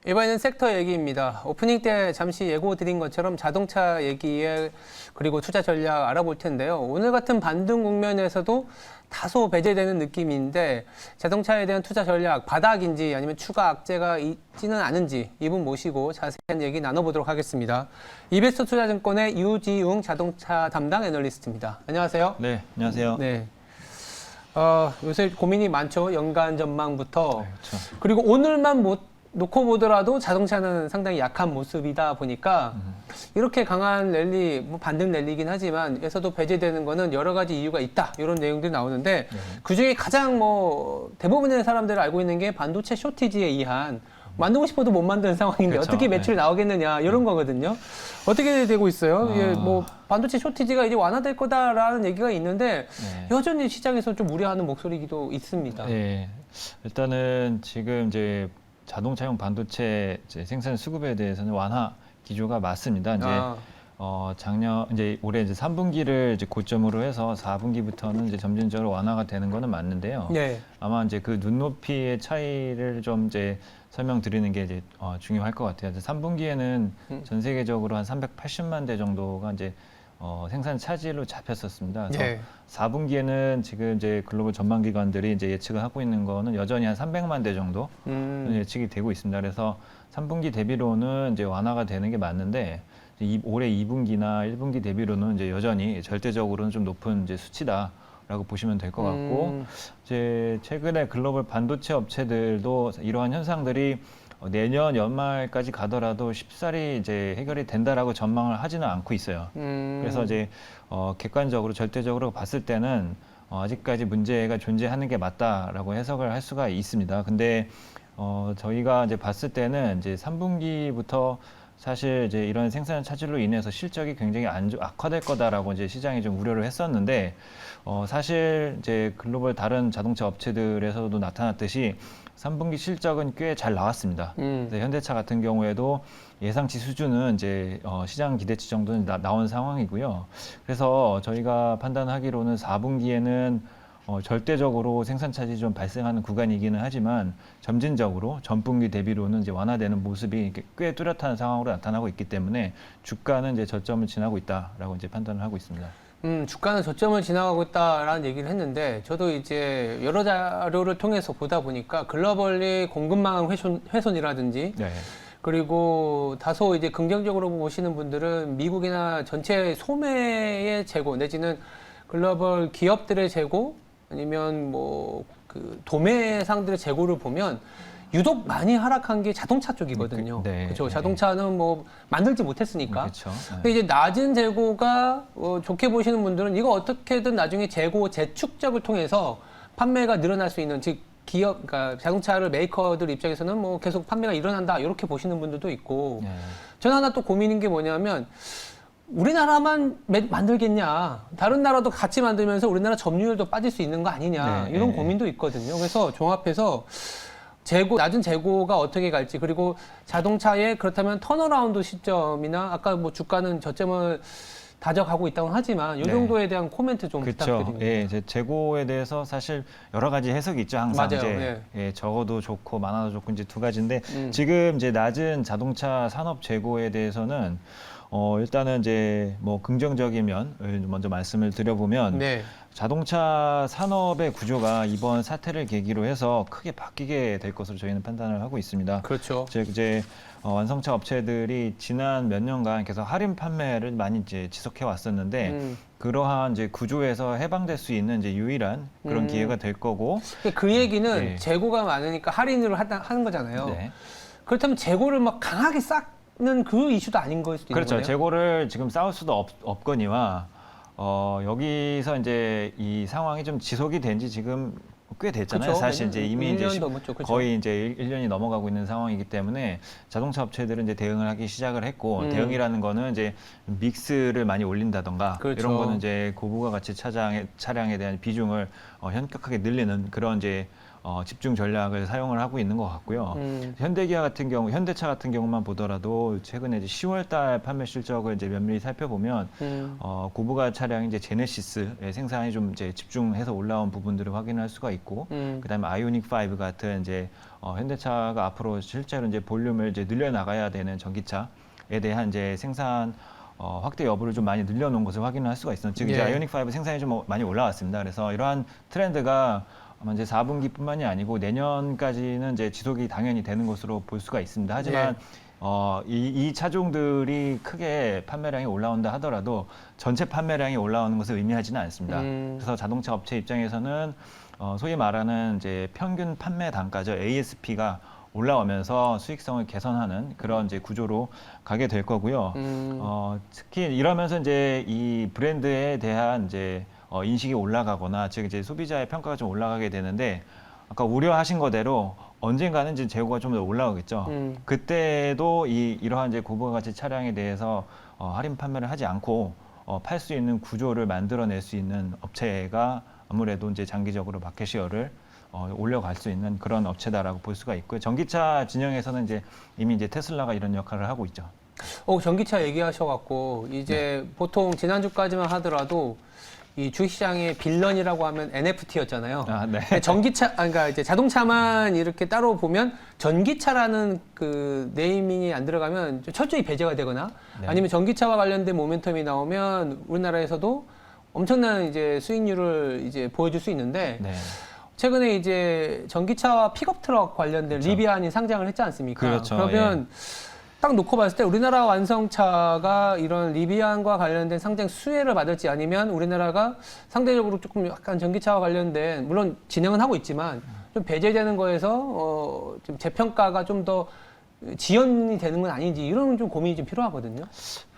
이번에는 섹터 얘기입니다. 오프닝 때 잠시 예고 드린 것처럼 자동차 얘기에 그리고 투자 전략 알아볼 텐데요. 오늘 같은 반등 국면에서도 다소 배제되는 느낌인데 자동차에 대한 투자 전략 바닥인지 아니면 추가 악재가 있지는 않은지 이분 모시고 자세한 얘기 나눠보도록 하겠습니다. 이베스트 투자증권의 유지웅 자동차 담당 애널리스트입니다. 안녕하세요. 네, 안녕하세요. 네. 요새 고민이 많죠. 연간 전망부터. 네, 그렇죠. 그리고 오늘만 놓고 보더라도 자동차는 상당히 약한 모습이다 보니까 이렇게 강한 랠리, 뭐 반등 랠리긴 하지만 에서도 배제되는 거는 여러 가지 이유가 있다. 이런 내용들이 나오는데 그중에 가장 대부분의 사람들이 알고 있는 게 반도체 쇼티지에 의한 만들고 싶어도 못 만드는 상황인데 그렇죠. 어떻게 매출이 나오겠느냐 이런 거거든요. 어떻게 되고 있어요? 이게 반도체 쇼티지가 이제 완화될 거다라는 얘기가 있는데 여전히 시장에서 좀 우려하는 목소리도 있습니다. 네, 일단은 지금 이제 자동차용 반도체 생산 수급에 대해서는 완화 기조가 맞습니다. 이제 작년 이제 올해 이제 3분기를 이제 고점으로 해서 4분기부터는 이제 점진적으로 완화가 되는 거는 맞는데요. 네. 아마 이제 그 눈높이의 차이를 좀 이제 설명드리는 게 이제 중요할 것 같아요. 3분기에는 전 세계적으로 한 380만 대 정도가 이제 생산 차질로 잡혔었습니다. 그래서 네. 4분기에는 지금 이제 글로벌 전망기관들이 이제 예측을 하고 있는 거는 여전히 한 300만 대 정도 예측이 되고 있습니다. 그래서 3분기 대비로는 이제 완화가 되는 게 맞는데 올해 2분기나 1분기 대비로는 이제 여전히 절대적으로는 좀 높은 이제 수치다라고 보시면 될 것 같고 이제 최근에 글로벌 반도체 업체들도 이러한 현상들이 내년 연말까지 가더라도 쉽사리 이제 해결이 된다라고 전망을 하지는 않고 있어요. 그래서 이제 객관적으로 절대적으로 봤을 때는 아직까지 문제가 존재하는 게 맞다라고 해석을 할 수가 있습니다. 근데 저희가 이제 봤을 때는 이제 3분기부터 사실 이제 이런 생산 차질로 인해서 실적이 굉장히 악화될 거다라고 이제 시장이 좀 우려를 했었는데 사실 이제 글로벌 다른 자동차 업체들에서도 나타났듯이 3분기 실적은 꽤 잘 나왔습니다. 그래서 현대차 같은 경우에도 예상치 수준은 이제 시장 기대치 정도는 나온 상황이고요. 그래서 저희가 판단하기로는 4분기에는 절대적으로 생산 차질이 좀 발생하는 구간이기는 하지만 점진적으로 전분기 대비로는 이제 완화되는 모습이 꽤 뚜렷한 상황으로 나타나고 있기 때문에 주가는 이제 저점을 지나고 있다라고 이제 판단을 하고 있습니다. 주가는 저점을 지나가고 있다라는 얘기를 했는데 저도 이제 여러 자료를 통해서 보다 보니까 글로벌리 공급망 훼손이라든지 네. 그리고 다소 이제 긍정적으로 보시는 분들은 미국이나 전체 소매의 재고 내지는 글로벌 기업들의 재고 아니면 그 도매상들의 재고를 보면 유독 많이 하락한 게 자동차 쪽이거든요. 네. 그렇죠. 자동차는 만들지 못했으니까. 그렇죠. 네. 근데 이제 낮은 재고가 좋게 보시는 분들은 이거 어떻게든 나중에 재고 재축적을 통해서 판매가 늘어날 수 있는 즉 그러니까 자동차를 메이커들 입장에서는 계속 판매가 일어난다 이렇게 보시는 분들도 있고. 네. 저는 하나 또 고민인 게 뭐냐면 우리나라만 만들겠냐. 다른 나라도 같이 만들면서 우리나라 점유율도 빠질 수 있는 거 아니냐. 이런 고민도 있거든요. 그래서 종합해서 낮은 재고가 어떻게 갈지 그리고 자동차의 그렇다면 턴어라운드 시점이나 아까 주가는 저점을 다져가고 있다고 하지만 이 정도에 대한 코멘트 좀 부탁드립니다. 예, 이제 재고에 대해서 사실 여러 가지 해석이 있죠. 항상 맞아요. 이제 적어도 좋고 많아도 좋고 이제 두 가지인데 지금 이제 낮은 자동차 산업 재고에 대해서는 일단은 이제 긍정적인 면을 먼저 말씀을 드려보면 자동차 산업의 구조가 이번 사태를 계기로 해서 크게 바뀌게 될 것으로 저희는 판단을 하고 있습니다. 그렇죠. 즉 이제 완성차 업체들이 지난 몇 년간 계속 할인 판매를 많이 이제 지속해 왔었는데 그러한 이제 구조에서 해방될 수 있는 이제 유일한 그런 기회가 될 거고 그 얘기는 재고가 많으니까 할인을 하는 거잖아요. 그렇다면 재고를 강하게 쌓는 그 이슈도 아닌 거일 수도 있는 그렇죠. 거네요. 재고를 지금 쌓을 수도 없거니와 여기서 이제 이 상황이 좀 지속이 된 지 지금 꽤 됐잖아요. 그쵸? 사실 이제 이미 1년 이제 넘었죠. 그쵸? 거의 이제 1년이 넘어가고 있는 상황이기 때문에 자동차 업체들은 이제 대응을 하기 시작을 했고 대응이라는 거는 이제 믹스를 많이 올린다던가 그렇죠. 이런 거는 이제 고부가 가치 차량에 대한 비중을 현격하게 늘리는 그런 이제 집중 전략을 사용을 하고 있는 것 같고요. 현대기아 같은 경우, 현대차 같은 경우만 보더라도 최근에 이제 10월달 판매 실적을 이제 면밀히 살펴보면 고부가 차량 이제 제네시스의 생산이 좀 이제 집중해서 올라온 부분들을 확인할 수가 있고, 그다음에 아이오닉 5 같은 이제 현대차가 앞으로 실제로 이제 볼륨을 이제 늘려 나가야 되는 전기차에 대한 이제 생산 확대 여부를 좀 많이 늘려놓은 것을 확인할 수가 있습니다. 즉 이제 아이오닉 5 생산이 좀 많이 올라왔습니다. 그래서 이러한 트렌드가 아마 이제 4분기뿐만이 아니고 내년까지는 이제 지속이 당연히 되는 것으로 볼 수가 있습니다. 하지만 이 차종들이 크게 판매량이 올라온다 하더라도 전체 판매량이 올라오는 것을 의미하지는 않습니다. 그래서 자동차 업체 입장에서는 소위 말하는 이제 평균 판매 단가죠, ASP가 올라오면서 수익성을 개선하는 그런 이제 구조로 가게 될 거고요. 특히 이러면서 이제 이 브랜드에 대한 이제 인식이 올라가거나, 즉 이제 소비자의 평가가 좀 올라가게 되는데, 아까 우려하신 거대로 언젠가는 이제 재고가 좀 더 올라오겠죠. 그때도 이러한 이제 고부가 가치 차량에 대해서 할인 판매를 하지 않고 팔 수 있는 구조를 만들어낼 수 있는 업체가 아무래도 이제 장기적으로 마켓 시어를 올려갈 수 있는 그런 업체다라고 볼 수가 있고요. 전기차 진영에서는 이제 이미 이제 테슬라가 이런 역할을 하고 있죠. 전기차 얘기하셔갖고 이제 보통 지난주까지만 하더라도 이 주식시장의 빌런이라고 하면 NFT였잖아요. 네. 전기차, 그러니까 이제 자동차만 이렇게 따로 보면 전기차라는 그 네이밍이 안 들어가면 철저히 배제가 되거나, 아니면 전기차와 관련된 모멘텀이 나오면 우리나라에서도 엄청난 이제 수익률을 이제 보여줄 수 있는데, 최근에 이제 전기차와 픽업 트럭 관련된 리비안이 상장을 했지 않습니까? 그렇죠. 그러면 딱 놓고 봤을 때 우리나라 완성차가 이런 리비안과 관련된 상장 수혜를 받을지, 아니면 우리나라가 상대적으로 조금 약간 전기차와 관련된, 물론 진행은 하고 있지만 좀 배제되는 거에서 좀 재평가가 좀 더 지연이 되는 건 아닌지, 이런 좀 고민이 좀 필요하거든요.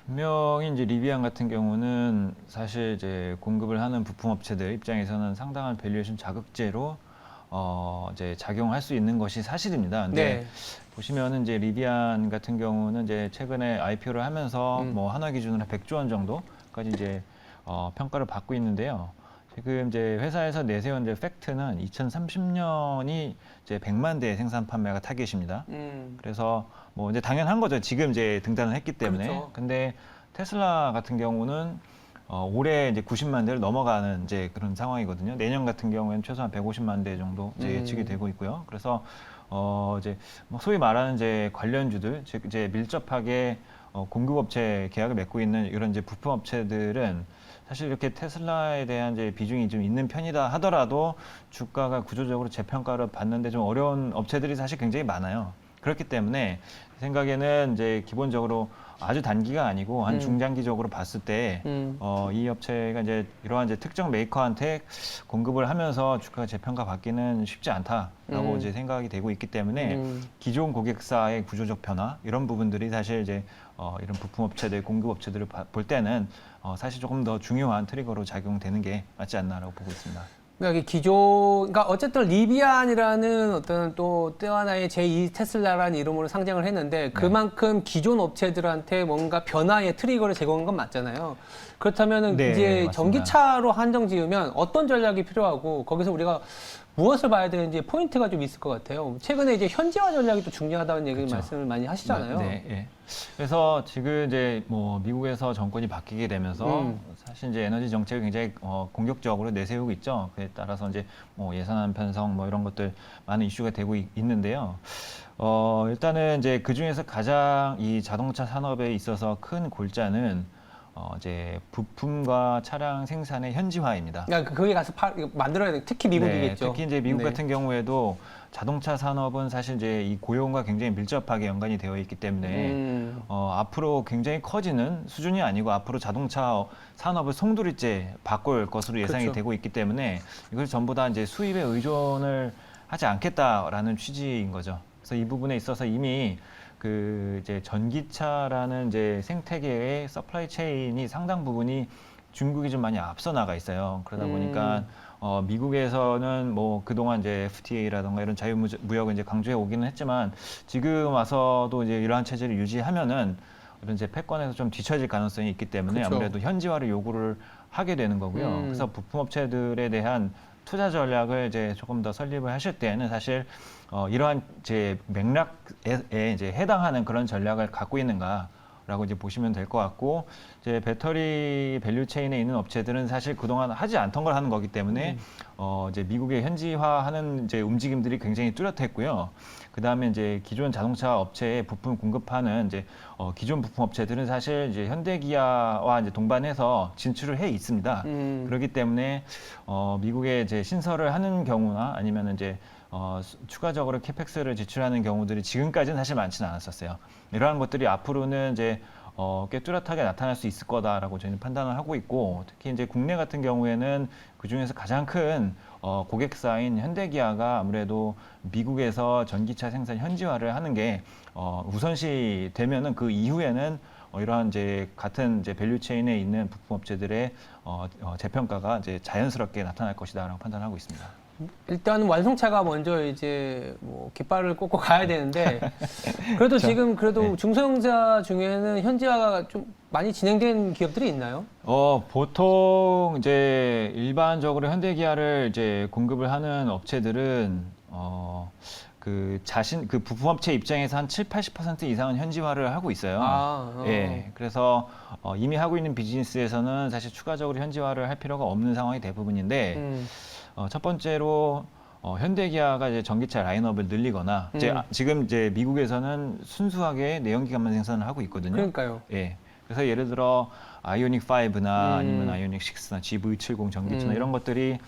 분명히 이제 리비안 같은 경우는 사실 이제 공급을 하는 부품 업체들 입장에서는 상당한 밸류에이션 자극제로 이제 작용할 수 있는 것이 사실입니다. 근데 보시면은 이제 리비안 같은 경우는 이제 최근에 IPO를 하면서 뭐 한화 기준으로 100조 원 정도까지 이제 평가를 받고 있는데요. 지금 이제 회사에서 내세운 이제 팩트는 2030년이 이제 100만 대 생산 판매가 타겟입니다. 그래서 뭐 이제 당연한 거죠. 지금 이제 등단을 했기 때문에. 그렇죠. 근데 테슬라 같은 경우는 올해 이제 90만 대를 넘어가는 이제 그런 상황이거든요. 내년 같은 경우에는 최소한 150만 대 정도 이제 예측이 되고 있고요. 그래서 이제 뭐 소위 말하는 이제 관련주들, 즉 이제 밀접하게 공급업체 계약을 맺고 있는 이런 이제 부품 업체들은 사실 이렇게 테슬라에 대한 이제 비중이 좀 있는 편이다 하더라도 주가가 구조적으로 재평가를 받는데 좀 어려운 업체들이 사실 굉장히 많아요. 그렇기 때문에 생각에는 이제 기본적으로 아주 단기가 아니고 한 중장기적으로 봤을 때 이 업체가 이제 이러한 이제 특정 메이커한테 공급을 하면서 주가가 재평가 받기는 쉽지 않다라고 이제 생각이 되고 있기 때문에 기존 고객사의 구조적 변화, 이런 부분들이 사실 이제 이런 부품 업체들, 공급 업체들을 볼 때는 사실 조금 더 중요한 트리거로 작용되는 게 맞지 않나라고 보고 있습니다. 그러니까 그러니까 어쨌든 리비안이라는 어떤 또 하나의 제2 테슬라라는 이름으로 상장을 했는데, 그만큼 기존 업체들한테 뭔가 변화의 트리거를 제공한 건 맞잖아요. 그렇다면은 이제 맞습니다. 전기차로 한정 지으면 어떤 전략이 필요하고, 거기서 우리가 무엇을 봐야 되는지 포인트가 좀 있을 것 같아요. 최근에 이제 현지화 전략이 또 중요하다는 얘기를 말씀을 많이 하시잖아요. 그래서 지금 이제 뭐 미국에서 정권이 바뀌게 되면서 사실 이제 에너지 정책을 굉장히 공격적으로 내세우고 있죠. 그에 따라서 이제 뭐 예산안 편성 뭐 이런 것들 많은 이슈가 되고 있는데요. 일단은 이제 그 중에서 가장 이 자동차 산업에 있어서 큰 골자는 이제 부품과 차량 생산의 현지화입니다. 그러니까 거기 가서 만들어야 돼. 특히 미국이겠죠. 특히 이제 미국 같은 경우에도 자동차 산업은 사실 이제 이 고용과 굉장히 밀접하게 연관이 되어 있기 때문에 앞으로 굉장히 커지는 수준이 아니고 앞으로 자동차 산업을 송두리째 바꿀 것으로 예상이 되고 있기 때문에 이걸 전부 다 이제 수입에 의존을 하지 않겠다라는 취지인 거죠. 그래서 이 부분에 있어서 이미 그 이제 전기차라는 이제 생태계의 서플라이 체인이 상당 부분이 중국이 좀 많이 앞서 나가 있어요. 그러다 보니까 미국에서는 뭐 그동안 이제 FTA라던가 이런 자유무역을 이제 강조해 오기는 했지만, 지금 와서도 이제 이러한 체제를 유지하면은 그런 이제 패권에서 좀 뒤처질 가능성이 있기 때문에 그쵸. 아무래도 현지화를 요구를 하게 되는 거고요. 그래서 부품업체들에 대한 투자 전략을 이제 조금 더 설립을 하실 때에는 사실 이러한 제 맥락에 이제 해당하는 그런 전략을 갖고 있는가라고 이제 보시면 될 것 같고, 이제 배터리 밸류 체인에 있는 업체들은 사실 그동안 하지 않던 걸 하는 거기 때문에 이제 미국의 현지화하는 이제 움직임들이 굉장히 뚜렷했고요. 그 다음에 이제 기존 자동차 업체에 부품 공급하는 이제 기존 부품 업체들은 사실 이제 현대기아와 이제 동반해서 진출을 해 있습니다. 그렇기 때문에 미국에 이제 신설을 하는 경우나 아니면 이제 추가적으로 캐펙스를 지출하는 경우들이 지금까지는 사실 많지는 않았었어요. 이러한 것들이 앞으로는 이제 꽤 뚜렷하게 나타날 수 있을 거다라고 저희는 판단을 하고 있고, 특히 이제 국내 같은 경우에는 그 중에서 가장 큰 고객사인 현대기아가 아무래도 미국에서 전기차 생산 현지화를 하는 게 우선시 되면은 그 이후에는 이러한 이제 같은 이제 밸류 체인에 있는 부품 업체들의 재평가가 이제 자연스럽게 나타날 것이다라고 판단하고 있습니다. 일단 완성차가 먼저 이제 뭐 깃발을 꽂고 가야 되는데 그래도 지금 그래도 네. 중소형차 중에는 현지화가 좀 많이 진행된 기업들이 있나요? 보통 이제 일반적으로 현대기아를 이제 공급을 하는 업체들은 그 부품업체 입장에서 한 70~80% 이상은 현지화를 하고 있어요. 예. 그래서 이미 하고 있는 비즈니스에서는 사실 추가적으로 현지화를 할 필요가 없는 상황이 대부분인데, 첫 번째로 현대기아가 이제 전기차 라인업을 늘리거나 지금 이제 미국에서는 순수하게 내연기관만 생산을 하고 있거든요. 그러니까요. 예. 그래서 예를 들어 아이오닉 5나 아니면 아이오닉 6나 GV70 전기차나 이런 것들이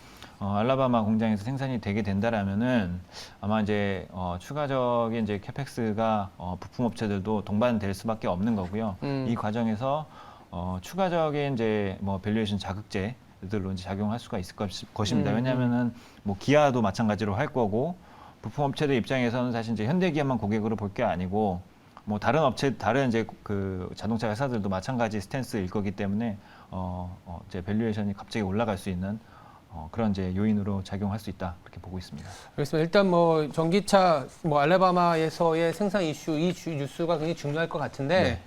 알라바마 공장에서 생산이 되게 된다라면은 아마 이제 추가적인 이제 캐펙스가 부품 업체들도 동반될 수밖에 없는 거고요. 이 과정에서 추가적인 이제 뭐 밸류에이션 자극제들로 이제 작용할 수가 있을 것입니다. 왜냐하면은 뭐 기아도 마찬가지로 할 거고, 부품 업체들 입장에서는 사실 이제 현대기아만 고객으로 볼 게 아니고 뭐 다른 이제 그 자동차 회사들도 마찬가지 스탠스일 거기 때문에 이제 밸류에이션이 갑자기 올라갈 수 있는 그런 이제 요인으로 작용할 수 있다, 그렇게 보고 있습니다. 그렇습니다. 일단 뭐 전기차 뭐 알라바마에서의 생산 이슈 이 뉴스가 굉장히 중요할 것 같은데 네.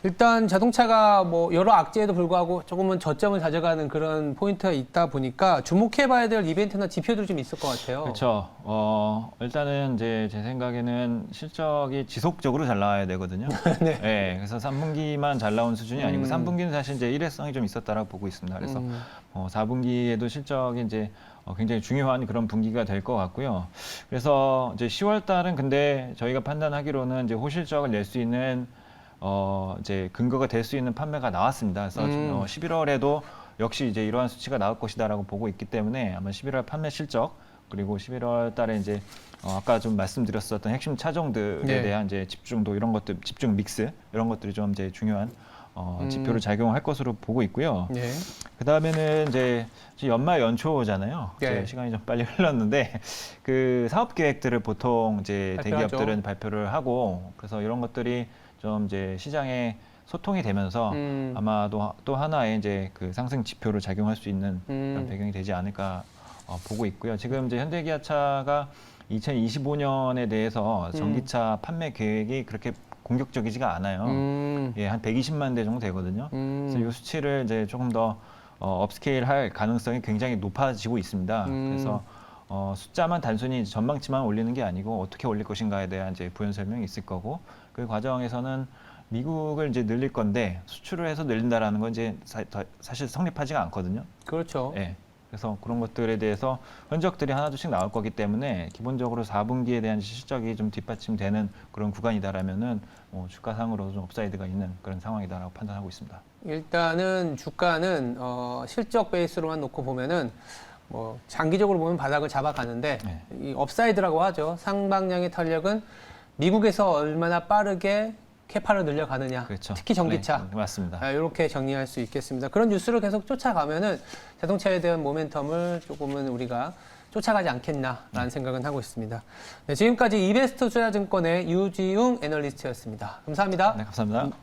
일단 자동차가 뭐 여러 악재에도 불구하고 조금은 저점을 다져가는 그런 포인트가 있다 보니까 주목해봐야 될 이벤트나 지표들이 좀 있을 것 같아요. 그렇죠. 일단은 이제 제 생각에는 실적이 지속적으로 잘 나와야 되거든요. 네. 네, 그래서 3분기만 잘 나온 수준이 아니고 3분기는 사실 이제 일회성이 좀 있었다라고 보고 있습니다. 그래서 4분기에도 실적이 이제 굉장히 중요한 그런 분기가 될 것 같고요. 그래서 이제 10월 달은 근데 저희가 판단하기로는 이제 호실적을 낼 수 있는 이제 근거가 될 수 있는 판매가 나왔습니다. 그래서 11월에도 역시 이제 이러한 수치가 나올 것이다라고 보고 있기 때문에 아마 11월 판매 실적, 그리고 11월 달에 이제 아까 좀 말씀드렸었던 핵심 차종들에 네. 대한 이제 집중도, 이런 것들, 집중 믹스 이런 것들이 좀 이제 중요한 지표로 작용할 것으로 보고 있고요. 네. 그 다음에는 이제 연말 연초잖아요. 네. 이제 시간이 좀 빨리 흘렀는데 그 사업 계획들을 보통 이제 발표하죠. 대기업들은 발표를 하고, 그래서 이런 것들이 좀 이제 시장에 소통이 되면서 아마도 또 하나의 이제 그 상승 지표로 작용할 수 있는 그런 배경이 되지 않을까 보고 있고요. 지금 이제 현대기아차가 2025년에 대해서 전기차 판매 계획이 그렇게 공격적이지가 않아요. 예, 한 120만 대 정도 되거든요. 그래서 이 수치를 이제 조금 더 업스케일 할 가능성이 굉장히 높아지고 있습니다. 그래서 숫자만 단순히 전망치만 올리는 게 아니고 어떻게 올릴 것인가에 대한 이제 부연 설명이 있을 거고, 그 과정에서는 미국을 이제 늘릴 건데 수출을 해서 늘린다라는 건 이제 사실 성립하지가 않거든요. 그렇죠. 예. 그래서 그런 것들에 대해서 흔적들이 하나둘씩 나올 거기 때문에 기본적으로 4분기에 대한 실적이 좀 뒷받침되는 그런 구간이다라면은 주가상으로도 좀 업사이드가 있는 그런 상황이다라고 판단하고 있습니다. 일단은 주가는 실적 베이스로만 놓고 보면은 뭐 장기적으로 보면 바닥을 잡아가는데 네. 이 업사이드라고 하죠. 상방향의 탄력은 미국에서 얼마나 빠르게 캐파를 늘려가느냐. 그렇죠. 특히 전기차. 네, 맞습니다. 이렇게 정리할 수 있겠습니다. 그런 뉴스를 계속 쫓아가면은 자동차에 대한 모멘텀을 조금은 우리가 쫓아가지 않겠나라는 생각은 하고 있습니다. 네, 지금까지 이베스트 투자증권의 유지웅 애널리스트였습니다. 감사합니다. 네, 감사합니다.